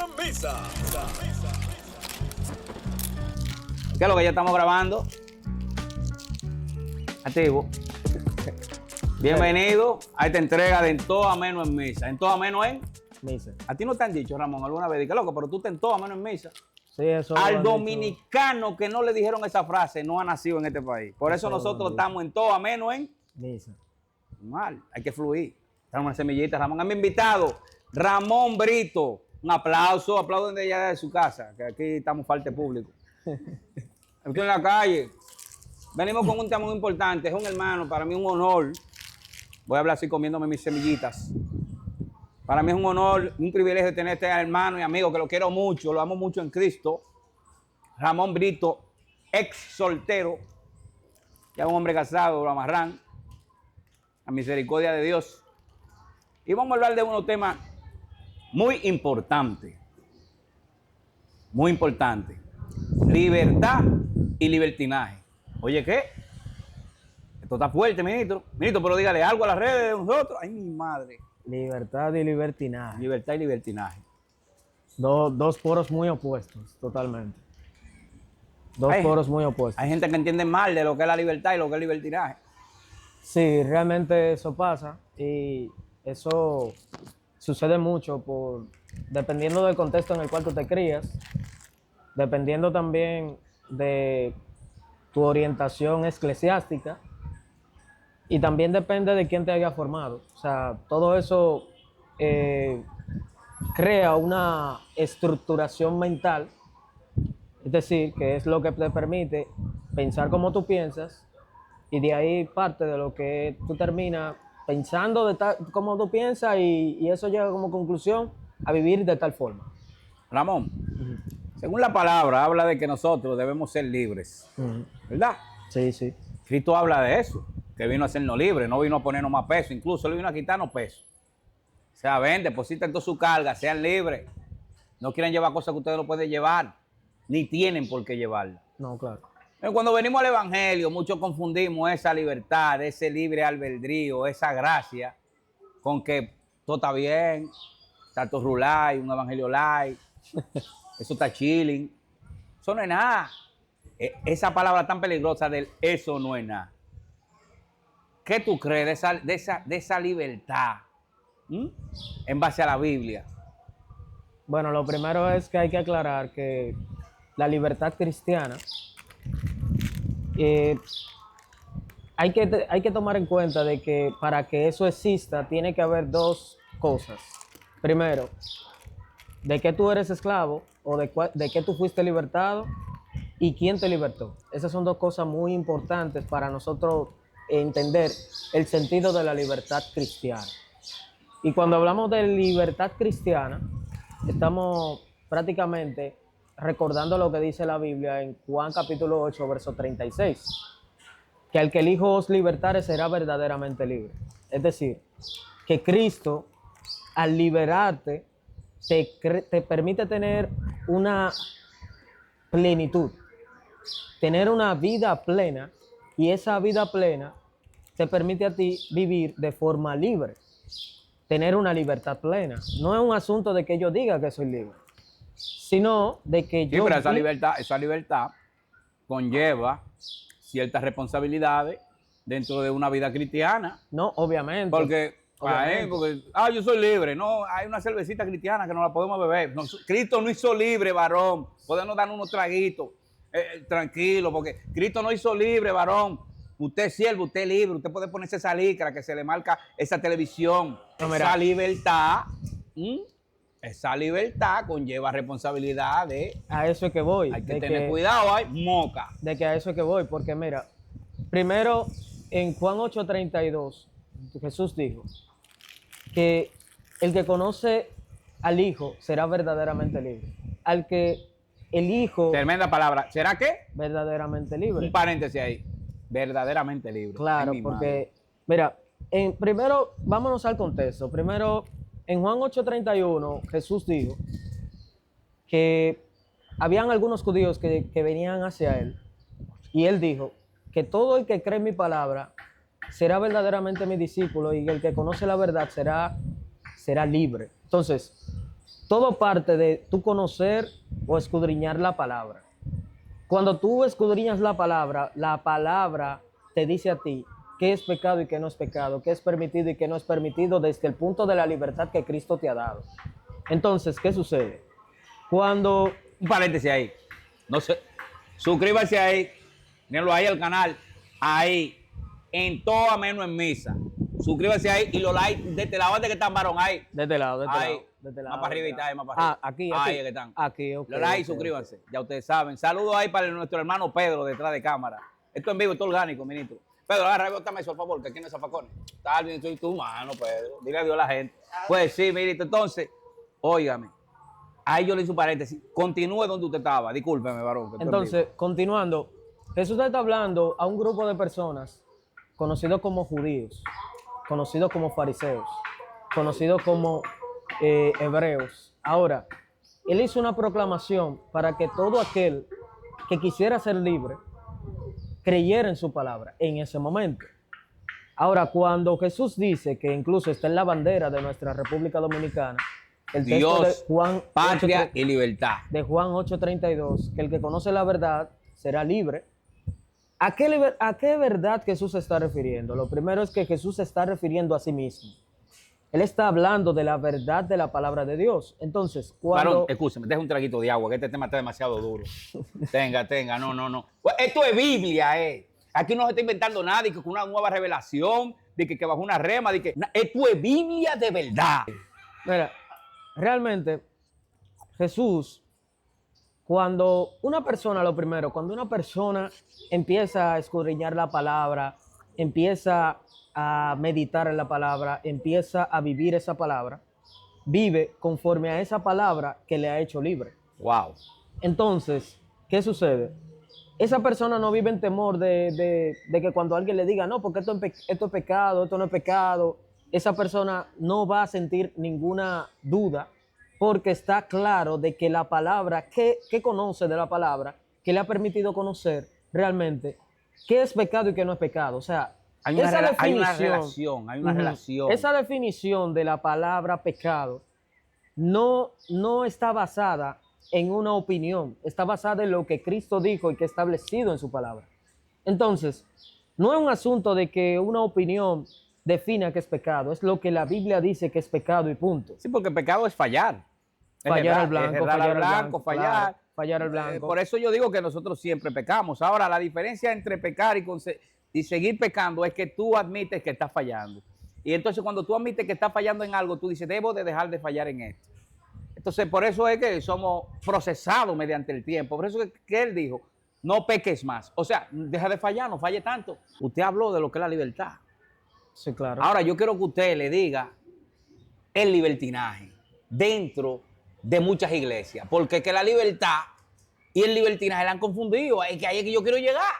La Mesa. ¿Qué es lo que ya estamos grabando? Activo. Bienvenido a esta entrega de En Todo Menos en Misa. En Todo Menos en Misa. A ti no te han dicho, Ramón, alguna vez, que loco, pero tú te en todo menos en misa. Sí, eso lo Al han dominicano que no le dijeron esa frase no ha nacido en este país. Por eso Eso lo nosotros han dicho. estamos en todo menos en dicho. Misa. mal. Hay que fluir. Estamos en semillita. Ramón, a mi invitado, Ramón Brito. Un aplauso, aplauden de allá de su casa, que aquí estamos falta de público. Estoy en la calle. Venimos con un tema muy importante. Es un hermano, para mí un honor. Voy a hablar así comiéndome mis semillitas. Para mí es un honor, un privilegio tener este hermano y amigo que lo quiero mucho, lo amo mucho en Cristo. Ramón Brito, ex soltero, ya un hombre casado, lo amarran, a misericordia de Dios. Y vamos a hablar de unos temas muy importantes. Muy importante. Libertad y libertinaje. Oye, ¿qué? Esto está fuerte, ministro. Ministro, pero dígale algo a las redes de nosotros. Ay, mi madre. Libertad y libertinaje. Libertad y libertinaje. Dos poros muy opuestos, totalmente. Dos Ay, poros muy opuestos. Hay gente que entiende mal de lo que es la libertad y lo que es el libertinaje. Sí, realmente eso pasa y eso sucede mucho dependiendo del contexto en el cual tú te crías, dependiendo también de tu orientación eclesiástica y también depende de quién te haya formado. O sea, todo eso crea una estructuración mental, es decir, que es lo que te permite pensar como tú piensas y de ahí parte de lo que tú terminas pensando como tú piensas y eso llega como conclusión a vivir de tal forma. Ramón, según la palabra, habla de que nosotros debemos ser libres, ¿verdad? Sí, sí. Cristo habla de eso, que vino a hacernos libres, no vino a ponernos más peso, incluso él vino a quitarnos peso. O sea, ven, depositen toda su carga, sean libres. No quieren llevar cosas que ustedes no pueden llevar, ni tienen por qué llevarlas. No, claro. Cuando venimos al Evangelio, muchos confundimos esa libertad, ese libre albedrío, esa gracia, con que todo está bien, está todo rulay, un Evangelio light, eso está chilling. Eso no es nada. Esa palabra tan peligrosa del eso no es nada. ¿Qué tú crees de esa libertad? En base a la Biblia. Bueno, lo primero es que hay que aclarar que la libertad cristiana hay que tomar en cuenta de que para que eso exista tiene que haber dos cosas. Primero, de que tú eres esclavo o de que tú fuiste libertado y quién te libertó. Esas son dos cosas muy importantes para nosotros entender el sentido de la libertad cristiana. Y cuando hablamos de libertad cristiana, estamos prácticamente recordando lo que dice la Biblia en Juan capítulo 8, verso 36, que al que el Hijo os libertare será verdaderamente libre. Es decir, que Cristo, al liberarte, te permite tener una plenitud, tener una vida plena, y esa vida plena te permite a ti vivir de forma libre, tener una libertad plena. No es un asunto de que yo diga que soy libre, sino de que Sí, pero esa libertad conlleva ciertas responsabilidades dentro de una vida cristiana. No, obviamente. Porque yo soy libre. No, hay una cervecita cristiana que no la podemos beber. No, Cristo no hizo libre, varón. Podemos darnos unos traguitos, tranquilo, porque Cristo no hizo libre, varón. Usted es siervo, usted es libre. Usted puede ponerse esa licra que se le marca esa televisión. No, esa libertad. Esa libertad conlleva responsabilidad de... A eso es que voy. Hay que tener cuidado, hay moca. De que a eso es que voy, porque mira, primero en Juan 8:32, Jesús dijo que el que conoce al Hijo será verdaderamente libre. Al que el Hijo... Tremenda palabra. ¿Será qué? Verdaderamente libre. Un paréntesis ahí. Verdaderamente libre. Claro, porque, mira, primero, vámonos al contexto. Primero, en Juan 8:31, Jesús dijo que habían algunos judíos que venían hacia él, y él dijo que todo el que cree en mi palabra será verdaderamente mi discípulo, y el que conoce la verdad será libre. Entonces, todo parte de tú conocer o escudriñar la palabra. Cuando tú escudriñas la palabra te dice a ti qué es pecado y qué no es pecado, qué es permitido y qué no es permitido desde el punto de la libertad que Cristo te ha dado. Entonces, ¿qué sucede? Cuando... Un paréntesis ahí. No sé. Suscríbase ahí. Mírenlo ahí al canal. Ahí. En todo menos en misa. Suscríbase ahí y los likes de este lado de que están varón ahí. De este lado, de este Ahí. lado. De este lado, Más para de este arriba, lado. ahí, más para arriba. Aquí. Ahí es que están. Aquí, ok. Los likes y ok. suscríbanse. Ya ustedes saben. Saludos ahí para nuestro hermano Pedro detrás de cámara. Esto en vivo, esto orgánico, ministro. Pedro, agarra, bótame eso, por favor, que aquí no es zafacones. Está bien, soy tu mano, Pedro. Dile adiós a la gente. Pues sí, ministro. Entonces, óigame. Ahí yo le hice un paréntesis. Continúe donde usted estaba. Discúlpeme, varón. que estoy en Entonces, continuando, Jesús está hablando a un grupo de personas conocidos como judíos, conocidos como fariseos, conocidos como hebreos. Ahora, él hizo una proclamación para que todo aquel que quisiera ser libre creyera en su palabra en ese momento. Ahora, cuando Jesús dice que incluso está en la bandera de nuestra República Dominicana, el texto Dios, de Juan patria y libertad. de Juan 8:32, que el que conoce la verdad será libre. ¿A qué verdad Jesús se está refiriendo? Lo primero es que Jesús se está refiriendo a sí mismo. Él está hablando de la verdad de la palabra de Dios. Entonces, cuando... Varón, escúcheme, deja un traguito de agua, que este tema está demasiado duro. Tenga, no. Pues esto es Biblia, Aquí no se está inventando nada, de que con una nueva revelación, de que bajo una rema, de que... Esto es Biblia de verdad. Mira, realmente, Jesús, cuando una persona empieza a escudriñar la palabra, empieza a meditar en la palabra, empieza a vivir esa palabra, vive conforme a esa palabra que le ha hecho libre. Wow. Entonces, ¿qué sucede? Esa persona no vive en temor de que cuando alguien le diga, no, porque esto es pecado, esto no es pecado, esa persona no va a sentir ninguna duda porque está claro de que la palabra, que conoce de la palabra, que le ha permitido conocer realmente qué es pecado y qué no es pecado. O sea, Hay una relación. Esa definición de la palabra pecado no está basada en una opinión, está basada en lo que Cristo dijo y que ha establecido en su palabra. Entonces, no es un asunto de que una opinión defina que es pecado, es lo que la Biblia dice que es pecado y punto. Sí, porque pecado es fallar. Fallar al blanco, fallar. Fallar al blanco. Por eso yo digo que nosotros siempre pecamos. Ahora, la diferencia entre pecar y seguir pecando es que tú admites que estás fallando. Y entonces cuando tú admites que estás fallando en algo, tú dices, debo de dejar de fallar en esto. Entonces, por eso es que somos procesados mediante el tiempo. Por eso es que él dijo, no peques más. O sea, deja de fallar, no falle tanto. Usted habló de lo que es la libertad. Sí, claro. Ahora, yo quiero que usted le diga el libertinaje dentro de muchas iglesias. Porque que la libertad y el libertinaje la han confundido. Es que ahí es que yo quiero llegar.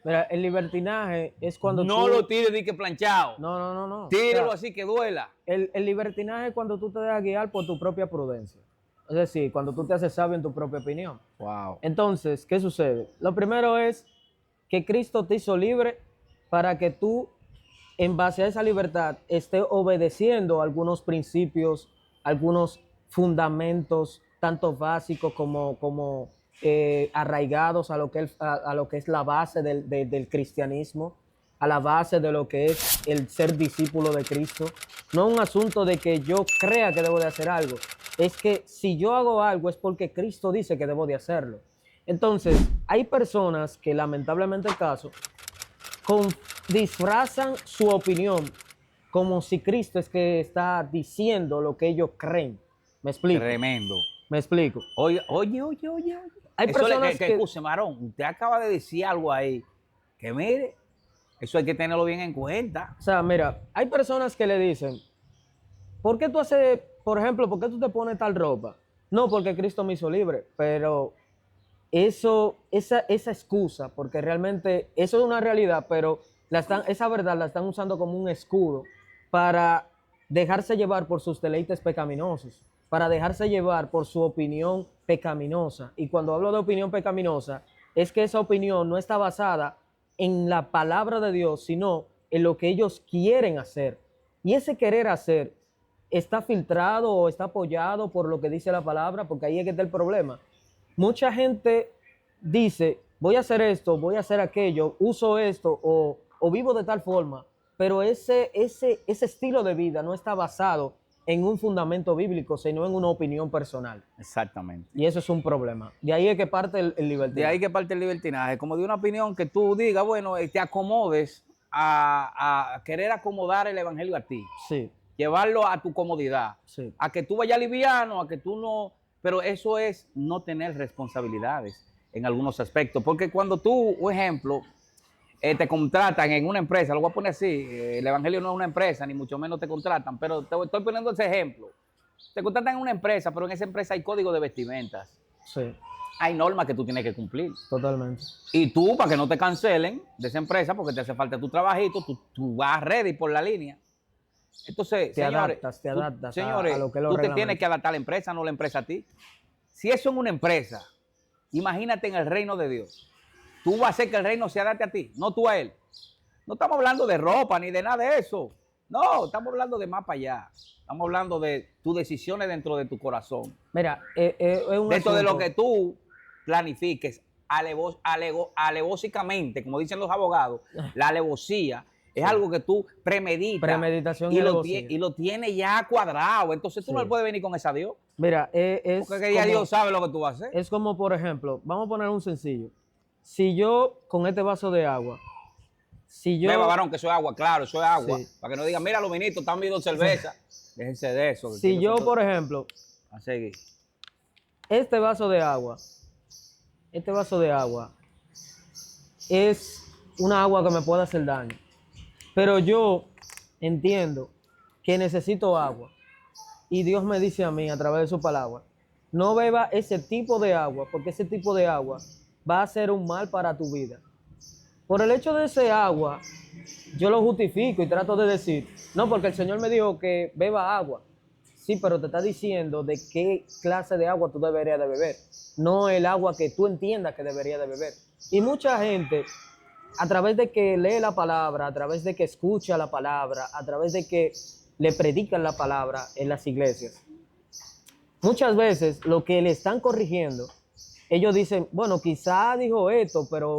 Mira, el libertinaje es cuando no lo tires ni que planchado. No. Tírelo O sea, así que duela. el libertinaje es cuando tú te dejas guiar por tu propia prudencia. Es decir, cuando tú te haces sabio en tu propia opinión. Wow. Entonces, ¿qué sucede? Lo primero es que Cristo te hizo libre para que tú, en base a esa libertad, estés obedeciendo algunos principios, algunos fundamentos, tanto básicos como arraigados a lo que es la base del cristianismo, a la base de lo que es el ser discípulo de Cristo. No es un asunto de que yo crea que debo de hacer algo, es que si yo hago algo es porque Cristo dice que debo de hacerlo. Entonces, hay personas que lamentablemente el caso disfrazan su opinión como si Cristo es que está diciendo lo que ellos creen. ¿Me explico? Tremendo. Me explico. Oye. Hay Eso personas que escúcheme, varón, usted acaba de decir algo ahí que mire, eso hay que tenerlo bien en cuenta. O sea, mira, hay personas que le dicen, ¿por qué tú haces, por ejemplo, por qué tú te pones tal ropa? No, porque Cristo me hizo libre, pero esa excusa, porque realmente eso es una realidad, pero esa verdad la están usando como un escudo para dejarse llevar por sus deleites pecaminosos, para dejarse llevar por su opinión pecaminosa. Y cuando hablo de opinión pecaminosa, es que esa opinión no está basada en la palabra de Dios, sino en lo que ellos quieren hacer. Y ese querer hacer está filtrado o está apoyado por lo que dice la palabra, porque ahí es que está el problema. Mucha gente dice, voy a hacer esto, voy a hacer aquello, uso esto o vivo de tal forma, pero ese estilo de vida no está basado en un fundamento bíblico, sino en una opinión personal. Exactamente. Y eso es un problema. De ahí es que parte el De libertinaje. ahí que parte el libertinaje, como de una opinión que tú digas, bueno, te acomodes a querer acomodar el evangelio a ti, Sí, llevarlo a tu comodidad, sí, a que tú vayas liviano, a que tú no, pero eso es no tener responsabilidades en algunos aspectos, porque cuando tú, por ejemplo, te contratan en una empresa, lo voy a poner así, el evangelio no es una empresa, ni mucho menos te contratan, pero te estoy poniendo ese ejemplo. Te contratan en una empresa, pero en esa empresa hay código de vestimentas, sí, hay normas que tú tienes que cumplir. totalmente. Y tú, para que no te cancelen de esa empresa, porque te hace falta tu trabajito, tú vas ready por la línea. Entonces, Te señores, adaptas señores, a lo que es los tú te tienes reglamentos. que adaptar a la empresa, no la empresa a ti. Si eso es una empresa, imagínate en el reino de Dios. Tú vas a hacer que el reino se adapte a ti, no tú a él. No estamos hablando de ropa ni de nada de eso. No, estamos hablando de más para allá. Estamos hablando de tus decisiones dentro de tu corazón. Mira, es un Dentro de lo asunto- que tú planifiques alevosicamente, como dicen los abogados, la alevosía es algo que tú premeditas Premeditación y alevosía. y lo tienes ya cuadrado. Entonces tú no Sí. le puedes venir con esa a Dios, Mira, porque que ya Dios sabe lo que tú vas a hacer. es como, por ejemplo, vamos a poner un sencillo. Si yo con este vaso de agua, si yo, Beba, varón, que eso es agua, claro, eso es agua. Sí. Para que no digan, mira, los ministros están viendo cerveza. Déjense de eso. si yo, por ejemplo, A seguir. este vaso de agua es una agua que me puede hacer daño, pero yo entiendo que necesito agua y Dios me dice a mí a través de su palabra, no beba ese tipo de agua, porque ese tipo de agua va a ser un mal para tu vida. Por el hecho de ese agua, yo lo justifico y trato de decir, no, porque el Señor me dijo que beba agua. Sí, pero te está diciendo de qué clase de agua tú deberías de beber, no el agua que tú entiendas que deberías de beber. Y mucha gente, a través de que lee la palabra, a través de que escucha la palabra, a través de que le predican la palabra en las iglesias, muchas veces lo que le están corrigiendo, ellos dicen, bueno, quizá dijo esto, pero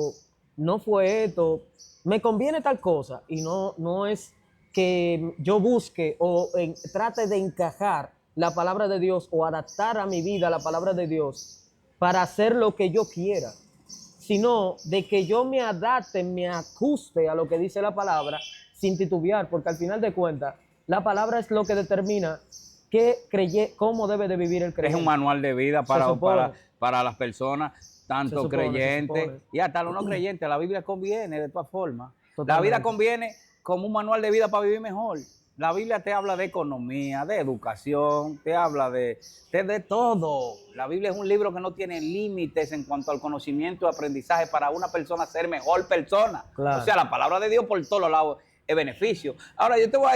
no fue esto, me conviene tal cosa, y no es que yo busque o trate de encajar la palabra de Dios o adaptar a mi vida la palabra de Dios para hacer lo que yo quiera, sino de que yo me adapte, me ajuste a lo que dice la palabra sin titubear, porque al final de cuentas, la palabra es lo que determina cómo debe de vivir el Es creyente. un manual de vida para las personas, tanto Se supone, creyentes y hasta los no creyentes. La Biblia conviene de todas formas. La Totalmente. vida conviene como un manual de vida para vivir mejor. La Biblia te habla de economía, de educación, te habla de todo. La Biblia es un libro que no tiene límites en cuanto al conocimiento y aprendizaje para una persona ser mejor persona. Claro. O sea, la palabra de Dios por todos lados es beneficio. Ahora, yo te voy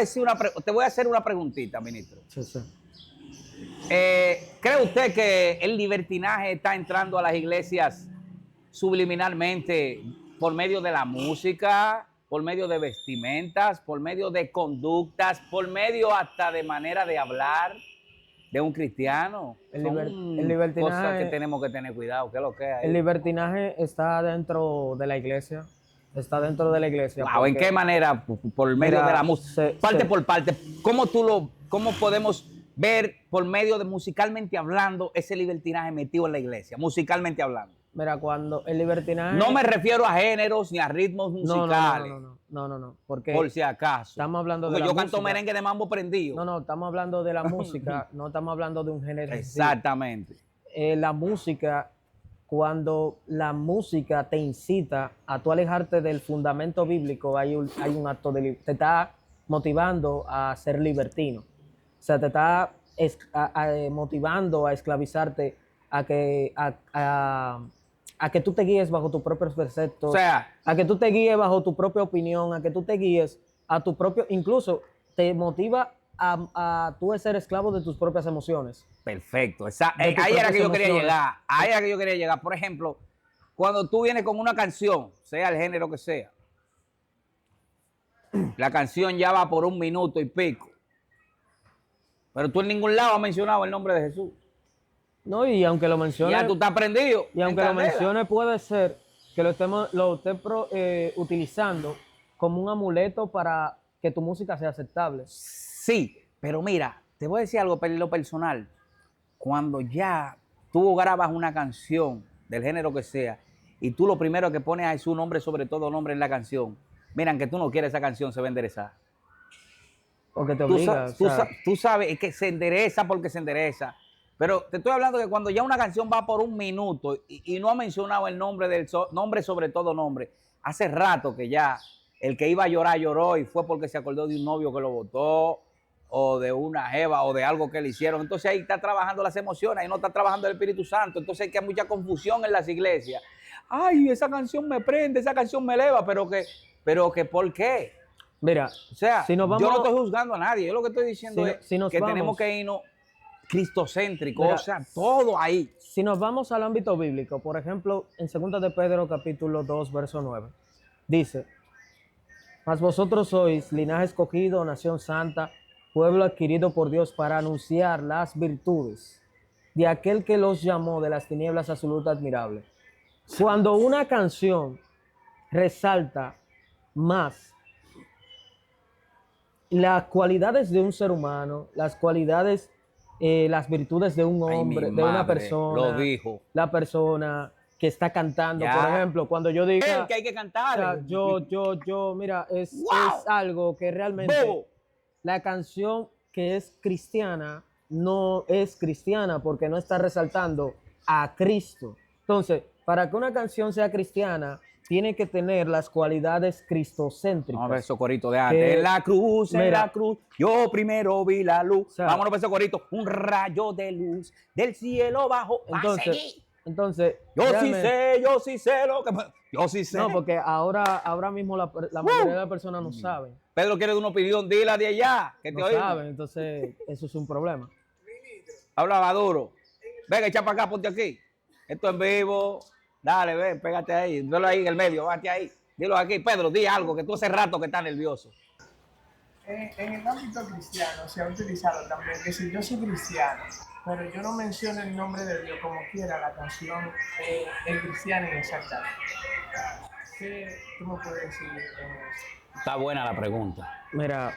a hacer una preguntita, ministro. Sí, sí. ¿Cree usted que el libertinaje está entrando a las iglesias subliminalmente por medio de la música, por medio de vestimentas, por medio de conductas, por medio hasta de manera de hablar de un cristiano? El Son libertinaje- cosas que tenemos que tener cuidado. ¿Qué es lo que hay? El libertinaje está dentro de la iglesia. Está dentro de la iglesia. Wow, ¿en porque- qué manera? Por medio Mira, de la música. Parte por parte. ¿Cómo podemos ver por medio de musicalmente hablando ese libertinaje metido en la iglesia? Musicalmente hablando. Mira, cuando el libertinaje... No me refiero a géneros ni a ritmos musicales. No, porque Por si acaso. estamos hablando de Porque la yo canto música. merengue de mambo prendido. No, estamos hablando de la música, no estamos hablando de un género. en sí. Exactamente. La música, cuando la música te incita a tú alejarte del fundamento bíblico, hay un acto te está motivando a ser libertino. O sea, te está motivando a esclavizarte, a que tú te guíes bajo tus propios preceptos, O sea, a que tú te guíes bajo tu propia opinión, a que tú te guíes a tu propio, incluso te motiva a tú ser esclavo de tus propias emociones. perfecto. De tus Ahí era que yo propias quería emociones. llegar. Ahí era que yo quería llegar. Por ejemplo, cuando tú vienes con una canción, sea el género que sea, la canción ya va por 1 minuto y pico. Pero tú en ningún lado has mencionado el nombre de Jesús. No, y aunque lo mencione, Ya tú estás prendido. y aunque en lo candela. mencione, puede ser que lo esté utilizando como un amuleto para que tu música sea aceptable. Sí, pero mira, te voy a decir algo en lo personal. Cuando ya tú grabas una canción del género que sea y tú lo primero que pones es su nombre, sobre todo nombre en la canción, miran que tú no quieres esa canción, se va a enderezar. Porque te obliga, o sea, Tú sabes es que se endereza porque se endereza. Pero te estoy hablando que cuando ya una canción va por un minuto y no ha mencionado el nombre nombre sobre todo nombre, hace rato que ya el que iba a llorar lloró y fue porque se acordó de un novio que lo votó o de una jeva o de algo que le hicieron. Entonces ahí está trabajando las emociones, ahí no está trabajando el Espíritu Santo. Entonces hay que hay mucha confusión en las iglesias. Ay, esa canción me prende, esa canción me eleva, pero que ¿por qué? mira, O sea, si nos yo no vamos, estoy juzgando a nadie. Yo lo que estoy diciendo si, es si nos que vamos, tenemos que irnos cristocéntricos, mira, o sea, todo ahí. si nos vamos al ámbito bíblico, por ejemplo, en 2 de Pedro capítulo 2, verso 9, dice, mas vosotros sois linaje escogido, nación santa, pueblo adquirido por Dios para anunciar las virtudes de aquel que los llamó de las tinieblas a su luz admirable. Cuando una canción resalta más las cualidades de un ser humano, las cualidades, las virtudes de un Ay, mi hombre, de una madre persona, lo dijo. la persona que está cantando, Ya. por ejemplo, cuando yo diga, El que hay que o cantar. sea, mira, es ¡Wow! algo que realmente Bobo. la canción que es cristiana no es cristiana porque no está resaltando a Cristo. Entonces, para que una canción sea cristiana, tiene que tener las cualidades cristocéntricas. Vamos a ver esos coritos de antes. Que- En la cruz, en mira, la cruz, yo primero vi la luz. O sea, Vámonos a ese corito. Un rayo de luz del cielo bajo. Va a seguir. Entonces, Yo sí sé lo que... Yo sí sé. no, porque ahora mismo la mayoría de las personas no saben. Pedro quiere de una opinión, dila de allá, que te No oímos. saben, entonces eso es un problema. Hablaba duro. Venga, echa para acá, ponte aquí. Esto en vivo. Dale, ven, pégate ahí. Dilo ahí en el medio, bate ahí. Dilo aquí. Pedro, di algo, que tú hace rato que estás nervioso. En el ámbito cristiano se ha utilizado también que si yo soy cristiano, pero yo no menciono el nombre de Dios como quiera, la canción es cristiana y exactamente. ¿Qué tú me puedes decir en eso? Está buena la pregunta. Mira,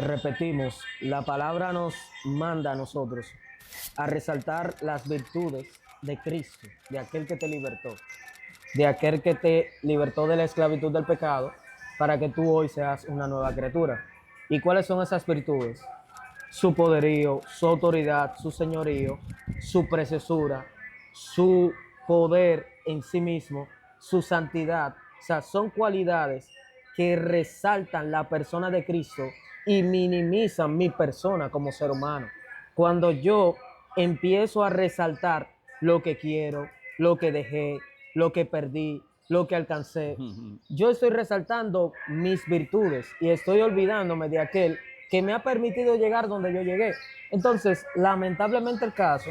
repetimos, la palabra nos manda a nosotros a resaltar las virtudes de Cristo, de aquel que te libertó, de aquel que te libertó de la esclavitud del pecado, para que tú hoy seas una nueva criatura. ¿Y cuáles son esas virtudes? Su poderío, su autoridad, su señorío, su preciosura, su poder en sí mismo, su santidad. O sea, son cualidades que resaltan la persona de Cristo y minimizan mi persona como ser humano. Cuando yo empiezo a resaltar lo que quiero, lo que dejé, lo que perdí, lo que alcancé, yo estoy resaltando mis virtudes y estoy olvidándome de aquel que me ha permitido llegar donde yo llegué. Entonces, lamentablemente el caso,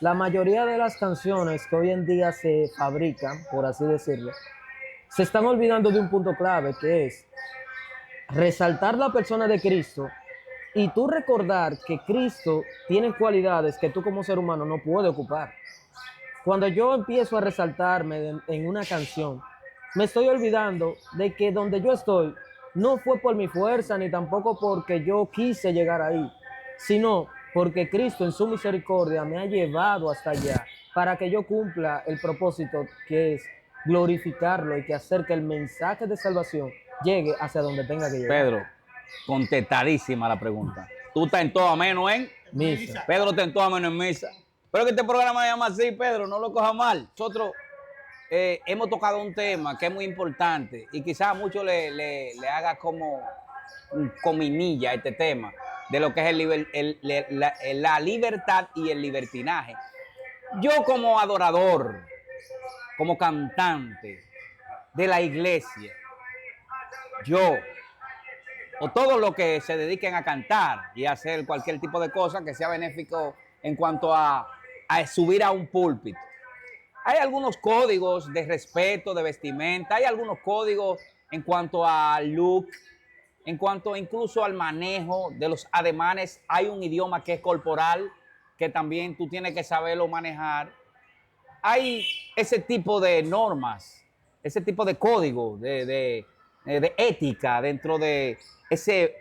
la mayoría de las canciones que hoy en día se fabrican, por así decirlo, se están olvidando de un punto clave, que es resaltar la persona de Cristo y tú recordar que Cristo tiene cualidades que tú como ser humano no puedes ocupar. Cuando yo empiezo a resaltarme en una canción, me estoy olvidando de que donde yo estoy no fue por mi fuerza ni tampoco porque yo quise llegar ahí, sino porque Cristo en su misericordia me ha llevado hasta allá para que yo cumpla el propósito que es glorificarlo y que hacer que el mensaje de salvación llegue hacia donde tenga que llegar. Pedro, contestadísima la pregunta. Tú estás en todo menos en Misa. Pedro está en todo menos en misa. Pero que este programa se llama así, Pedro, no lo coja mal. Nosotros hemos tocado un tema que es muy importante y quizás a muchos le haga como un cominilla este tema de lo que es la libertad y el libertinaje. Yo como adorador, como cantante de la iglesia, yo o todos los que se dediquen a cantar y a hacer cualquier tipo de cosa que sea benéfico en cuanto a subir a un púlpito. Hay algunos códigos de respeto, de vestimenta, hay algunos códigos en cuanto a look, en cuanto incluso al manejo de los ademanes. Hay un idioma que es corporal, que también tú tienes que saberlo manejar. Hay ese tipo de normas, ese tipo de código, de ética dentro de ese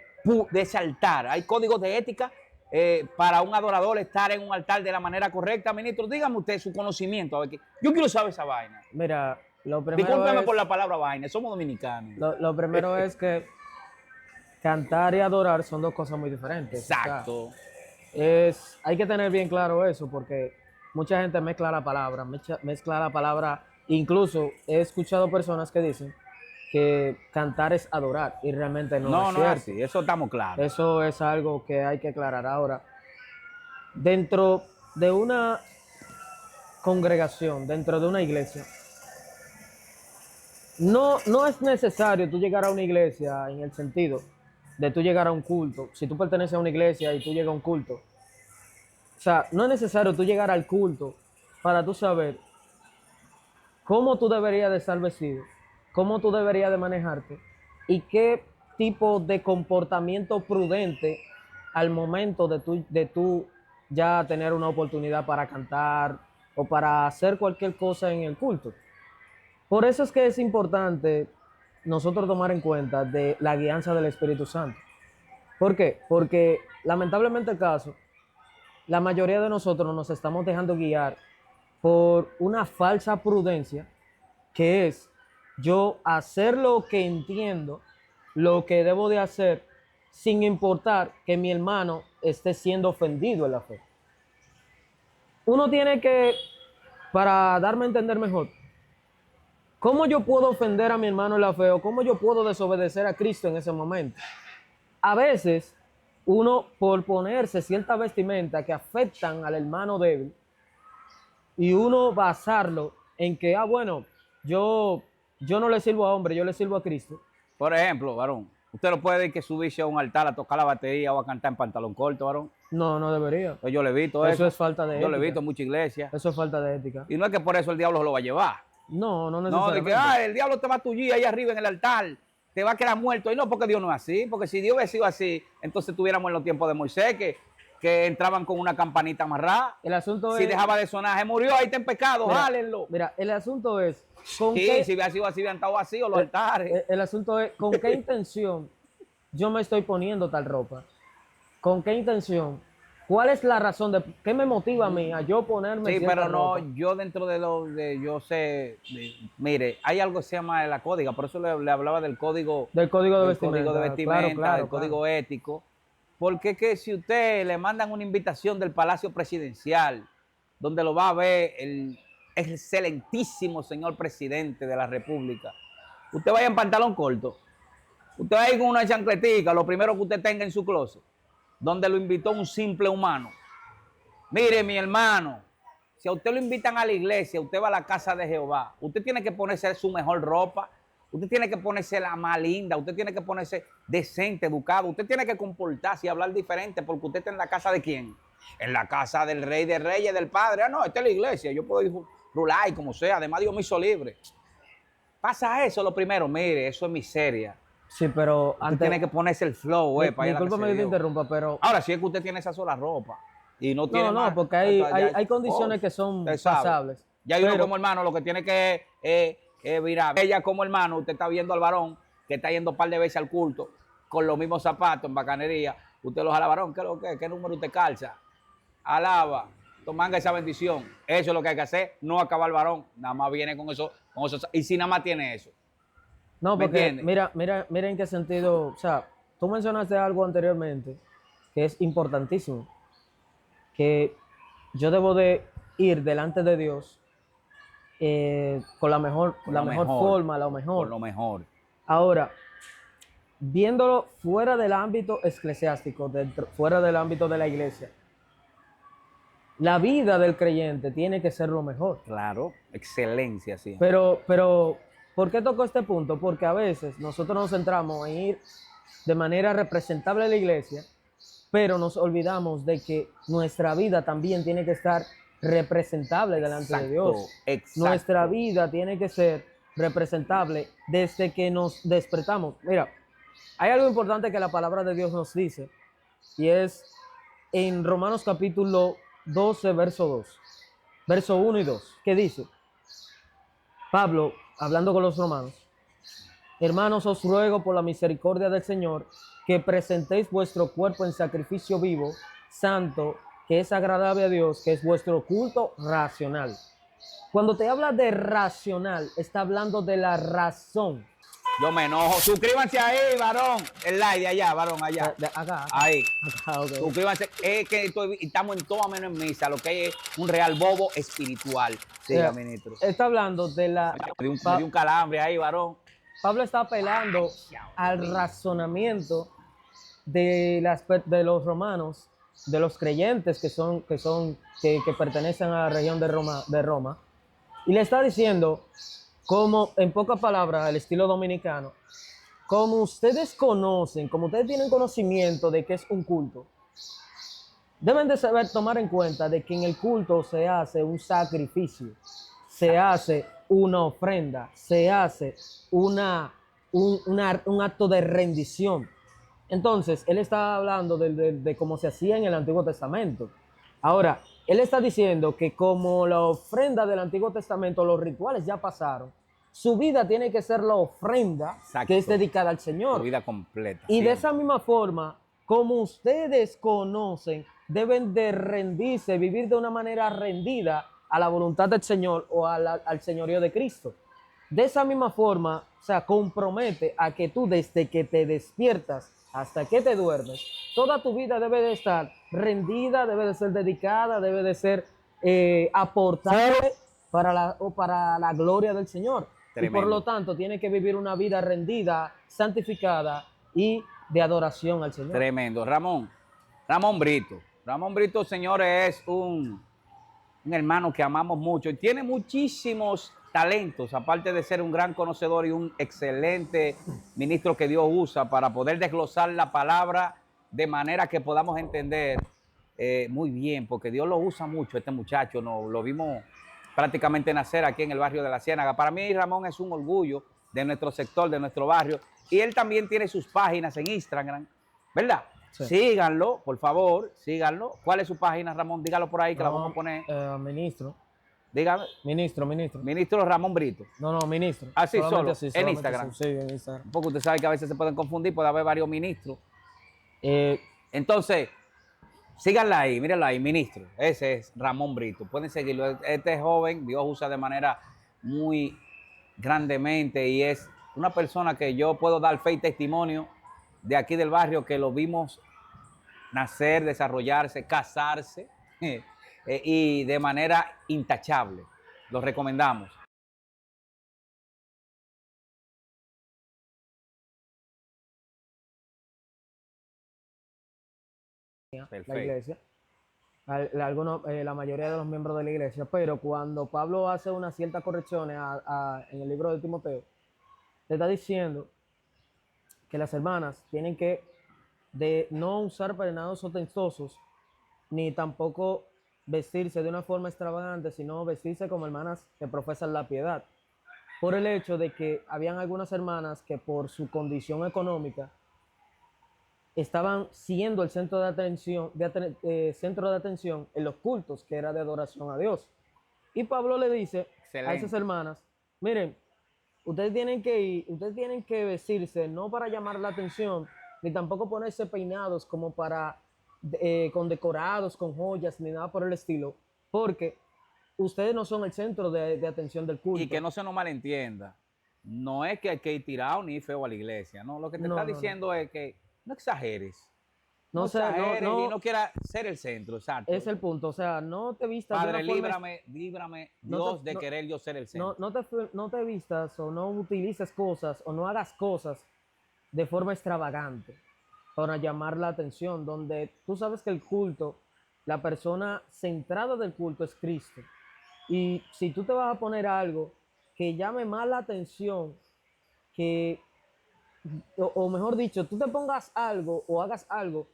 altar. Hay códigos de ética para un adorador estar en un altar de la manera correcta. Ministro, dígame usted su conocimiento. A ver, yo quiero saber esa vaina. Mira, lo primero Discúlpeme es, por la palabra vaina, somos dominicanos. lo primero es que cantar y adorar son dos cosas muy diferentes. Exacto. O sea, hay que tener bien claro eso porque mucha gente mezcla la palabra. Incluso he escuchado personas que dicen que cantar es adorar y realmente no, No, es no es cierto. así, eso estamos claros. Eso es algo que hay que aclarar ahora. Dentro de una congregación, dentro de una iglesia, no es necesario tú llegar a una iglesia en el sentido de tú llegar a un culto. Si tú perteneces a una iglesia y tú llegas a un culto, o sea, no es necesario tú llegar al culto para tú saber cómo tú deberías de estar vestido, cómo tú deberías de manejarte y qué tipo de comportamiento prudente al momento de tú ya tener una oportunidad para cantar o para hacer cualquier cosa en el culto. Por eso es que es importante nosotros tomar en cuenta de la guianza del Espíritu Santo. ¿Por qué? Porque lamentablemente el caso, la mayoría de nosotros nos estamos dejando guiar por una falsa prudencia, que es yo hacer lo que entiendo, lo que debo de hacer, sin importar que mi hermano esté siendo ofendido en la fe. Uno tiene que, para darme a entender mejor, ¿cómo yo puedo ofender a mi hermano en la fe o cómo yo puedo desobedecer a Cristo en ese momento? A veces, uno por ponerse cierta vestimenta que afectan al hermano débil y uno basarlo en que, bueno, yo no le sirvo a hombre, yo le sirvo a Cristo. Por ejemplo, varón, usted no puede ir que subirse a un altar a tocar la batería o a cantar en pantalón corto, varón. No debería. Pues yo le he visto eso. Eso es falta de ética. Yo le he visto en muchas iglesias. Eso es falta de ética. Y no es que por eso el diablo se lo va a llevar. No No, de necesariamente. que el diablo te va a tullir ahí arriba en el altar, te va a quedar muerto. Y no, porque Dios no es así. Porque si Dios hubiera sido así, entonces tuviéramos en los tiempos de Moisés, que entraban con una campanita amarrada. El asunto Si es... dejaba de sonar, se murió, ahí está en pecado, jálenlo. Mira, el asunto es... ¿con Sí, qué, si hubiera sido así, hubieran estado vacíos los altares. el asunto es con qué intención yo me estoy poniendo tal ropa? ¿Con qué intención? ¿Cuál es la razón de qué me motiva a mí a yo ponerme Sí, cierta pero no, ropa? yo dentro de yo sé, mire, hay algo que se llama la códiga, por eso le hablaba del código, Del código de del vestimenta. código de vestimenta, Claro, del código ético, porque es que si usted le mandan una invitación del Palacio Presidencial, donde lo va a ver el excelentísimo señor presidente de la República, usted vaya en pantalón corto, usted va a ir con una chancletica, lo primero que usted tenga en su closet, donde lo invitó un simple humano. Mire, mi hermano, si a usted lo invitan a la iglesia, usted va a la casa de Jehová, usted tiene que ponerse su mejor ropa, usted tiene que ponerse la más linda, usted tiene que ponerse decente, educado, usted tiene que comportarse y hablar diferente, porque usted está en la casa de ¿quién? En la casa del Rey de Reyes, del Padre. Ah, no, esta es la iglesia, yo puedo ir rular y como sea, además Dios me hizo libre. Pasa eso lo primero, mire, eso es miseria. Sí, pero Usted antes... tiene que ponerse el flow, para ir a la casa Discúlpame de que te Dios. interrumpa, pero... Ahora, si es que usted tiene esa sola ropa y no tiene más, porque hay condiciones que son usted sabe. pasables. Ya hay uno Pero- como hermano, lo que tiene que virar. Ella como hermano, usted está viendo al varón que está yendo un par de veces al culto con los mismos zapatos en bacanería. Usted los jala, varón, ¿qué es lo que es? ¿Qué número usted calza? Alaba, tomanga esa bendición. Eso es lo que hay que hacer, no acabar el varón. Nada más viene con eso. Y si nada más tiene eso. No, ¿Me porque entiende? mira en qué sentido, o sea, tú mencionaste algo anteriormente que es importantísimo, que yo debo de ir delante de Dios con la mejor forma, lo mejor. Con lo mejor. Ahora, viéndolo fuera del ámbito eclesiástico, fuera del ámbito de la iglesia, la vida del creyente tiene que ser lo mejor. Claro, excelencia, sí. Pero, ¿por qué tocó este punto? Porque a veces nosotros nos centramos en ir de manera representable a la iglesia, pero nos olvidamos de que nuestra vida también tiene que estar representable delante de Dios. Exacto. Nuestra vida tiene que ser representable desde que nos despertamos. Mira, Hay algo importante que la palabra de Dios nos dice, y es en Romanos capítulo 12, verso 1 y 2, que dice, Pablo, hablando con los romanos, hermanos, os ruego por la misericordia del Señor que presentéis vuestro cuerpo en sacrificio vivo, santo, que es agradable a Dios, que es vuestro culto racional. Cuando te habla de racional, está hablando de la razón. Yo me enojo. Suscríbanse ahí, varón. El like de allá, varón, allá. Acá. Ahí. Acá, ok. Suscríbanse. Es que estamos en todo menos en misa, lo que es un real bobo espiritual. Siga, ministro. Está hablando de la... Me dio un calambre ahí, varón. Pablo está apelando al razonamiento de los romanos, de los creyentes que pertenecen a la región de Roma, y le está diciendo, como en pocas palabras, al estilo dominicano, como ustedes conocen, como ustedes tienen conocimiento de que es un culto, deben de saber tomar en cuenta de que en el culto se hace un sacrificio, se hace una ofrenda, se hace un acto de rendición. Entonces, él está hablando de cómo se hacía en el Antiguo Testamento. Ahora, él está diciendo que como la ofrenda del Antiguo Testamento, los rituales ya pasaron, su vida tiene que ser la ofrenda. Exacto. Que es dedicada al Señor. Su vida completa. Y siempre. De esa misma forma, como ustedes conocen, deben de rendirse, vivir de una manera rendida a la voluntad del Señor o al señorío de Cristo. De esa misma forma, o sea, compromete a que tú desde que te despiertas hasta que te duermes, toda tu vida debe de estar rendida, debe de ser dedicada, debe de ser aportable para la gloria del Señor. Tremendo. Y por lo tanto, tiene que vivir una vida rendida, santificada y de adoración al Señor. Tremendo. Ramón Brito. Ramón Brito, señores, es un hermano que amamos mucho y tiene muchísimos talentos, aparte de ser un gran conocedor y un excelente ministro que Dios usa para poder desglosar la palabra de manera que podamos entender muy bien, porque Dios lo usa mucho, este muchacho, lo vimos prácticamente nacer aquí en el barrio de La Ciénaga. Para mí, Ramón es un orgullo de nuestro sector, de nuestro barrio, y él también tiene sus páginas en Instagram, ¿verdad? Sí. Síganlo, por favor, síganlo. ¿Cuál es su página, Ramón? Dígalo por ahí que la vamos a poner. Ministro. Dígame. Ministro. Ministro Ramón Brito. No, ministro. Así, solo, en Instagram. Sí, en Instagram. Porque usted sabe que a veces se pueden confundir, puede haber varios ministros. Entonces, síganla ahí, mírenla ahí, ministro. Ese es Ramón Brito. Pueden seguirlo. Este joven, Dios usa de manera muy grandemente y es una persona que yo puedo dar fe y testimonio de aquí del barrio que lo vimos nacer, desarrollarse, casarse y de manera intachable. Lo recomendamos. Perfecto. La iglesia, la mayoría de los miembros de la iglesia, pero cuando Pablo hace unas ciertas correcciones en el libro de Timoteo, le está diciendo que las hermanas tienen que no usar peinados ostentosos, ni tampoco vestirse de una forma extravagante, sino vestirse como hermanas que profesan la piedad. Por el hecho de que habían algunas hermanas que por su condición económica estaban siendo el centro de atención en los cultos que era de adoración a Dios. Y Pablo le dice a esas hermanas, miren, ustedes tienen que vestirse no para llamar la atención, ni tampoco ponerse peinados como para con decorados, con joyas, ni nada por el estilo, porque ustedes no son el centro de atención del culto. Y que no se nos malentienda, no es que hay que ir tirado ni feo a la iglesia, no, lo que te está diciendo es que no exageres. No exageres y no quieras ser el centro, exacto. Es el punto, o sea, no te vistas... Padre, líbrame, Dios, de querer yo ser el centro. No te vistas o no utilices cosas o no hagas cosas de forma extravagante para llamar la atención, donde tú sabes que el culto, la persona centrada del culto es Cristo. Y si tú te vas a poner algo que llame más la atención, o mejor dicho, tú te pongas algo o hagas algo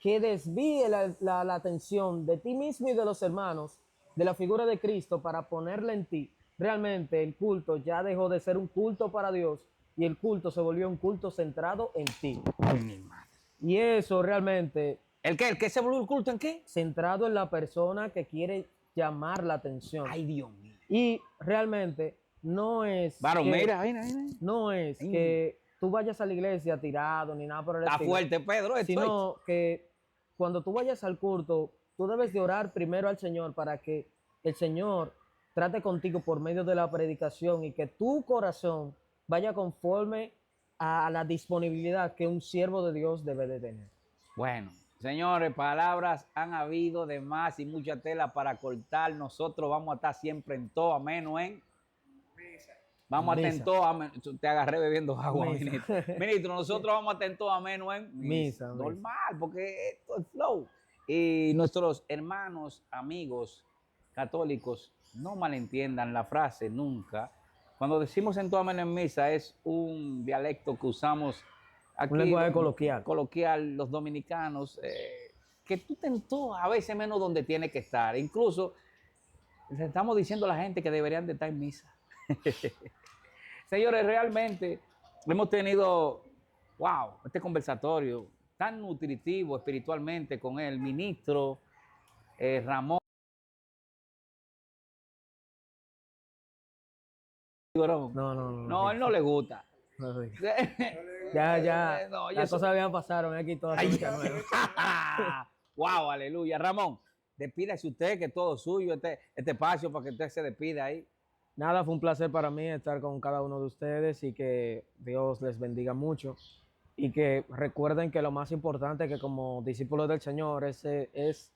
que desvíe la atención de ti mismo y de los hermanos, de la figura de Cristo, para ponerla en ti, realmente el culto ya dejó de ser un culto para Dios y el culto se volvió un culto centrado en ti. Ay, mi madre. Y eso realmente, ¿El qué? ¿El qué se volvió el culto en qué? centrado en la persona que quiere llamar la atención. Ay, Dios mío. Y realmente no es Varón, que, mira, mira. no es que tú vayas a la iglesia tirado ni nada por el Está estilo, fuerte, Pedro. Esto sino que cuando tú vayas al culto, tú debes de orar primero al Señor para que el Señor trate contigo por medio de la predicación y que tu corazón vaya conforme a la disponibilidad que un siervo de Dios debe de tener. Bueno, señores, palabras han habido de más y mucha tela para cortar. Nosotros vamos a estar siempre en todo, ameno en. Vamos a estar en Misa. todo, ameno. Te agarré bebiendo agua, Misa. ministro. Ministro, nosotros vamos a estar en todo, ameno en Misa. Normal, porque esto es flow. Y nuestros hermanos, amigos católicos, no malentiendan la frase nunca. Cuando decimos en todo, ameno en misa, es un dialecto que usamos aquí. Un lenguaje coloquial. Coloquial, los dominicanos, que tú te en todo, a veces menos donde tiene que estar. Incluso le estamos diciendo a la gente que deberían de estar en misa. Señores, realmente hemos tenido, wow, este conversatorio tan nutritivo espiritualmente con el ministro Ramón. No, a él no le gusta. No, ya, No, las eso- cosas ya pasaron aquí todas Ay, muchas nuevas. wow, aleluya. Ramón, despídase usted, que es todo suyo, este espacio para que usted se despida ahí. Nada, fue un placer para mí estar con cada uno de ustedes y que Dios les bendiga mucho y que recuerden que lo más importante que como discípulos del Señor es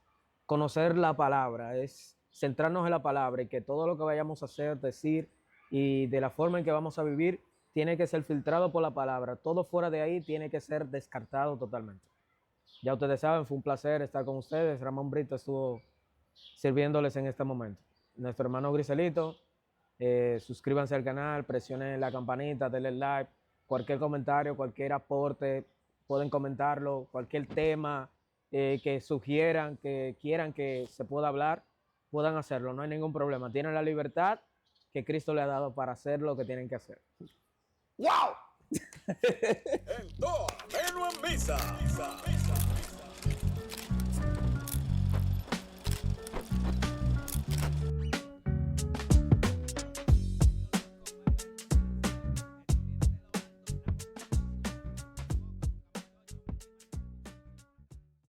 conocer la palabra, es centrarnos en la palabra y que todo lo que vayamos a hacer, decir y de la forma en que vamos a vivir tiene que ser filtrado por la palabra. Todo fuera de ahí tiene que ser descartado totalmente. Ya ustedes saben, fue un placer estar con ustedes. Ramón Brito estuvo sirviéndoles en este momento. Nuestro hermano Griselito, suscríbanse al canal, presionen la campanita, denle like, cualquier comentario, cualquier aporte, pueden comentarlo, cualquier tema que sugieran, que quieran que se pueda hablar, puedan hacerlo, no hay ningún problema. Tienen la libertad que Cristo le ha dado para hacer lo que tienen que hacer. ¡Wow! En toda, ameno en misa.